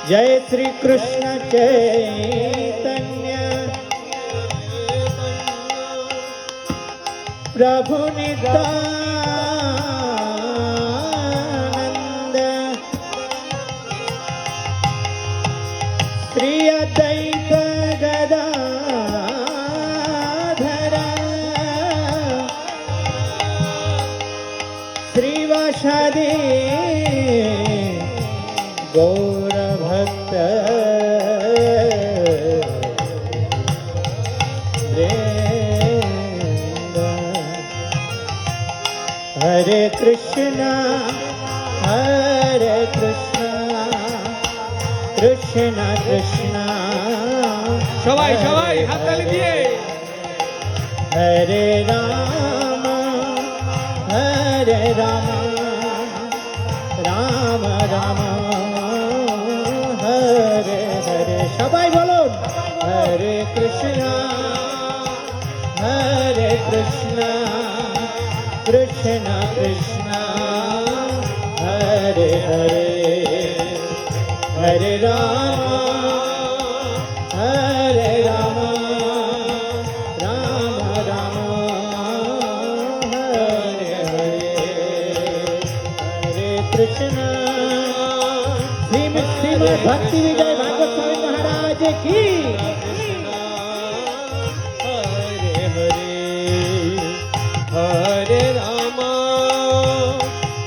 जय श्री कृष्ण चैतन्य प्रभु नित्यानंद श्री अद्वैत गदाधर श्रीवासादि गौरभक्त हरे कृष्णा कृष्णा कृष्णा সবাই সবাই হাততালি দিয়ে हरे राम राम राम हरे हरे सबाई बोलो हरे कृष्णा कृष्णा कृष्णा हरे हरे हरे राम राम राम हरे हरे हरे कृष्णा श्रीमद् भक्ति विजय भागवत स्वामी महाराज की हरे हरे हरे राम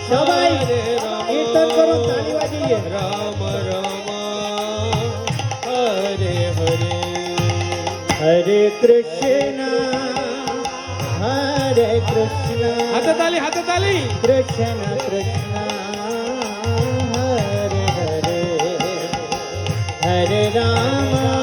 सबाई कीर्तन करो ताली बाजिए राम राम हरे हरे हरे कृष्णा হাততালি হাততালি कृष्ण कृष्ण हरे हरे हरे राम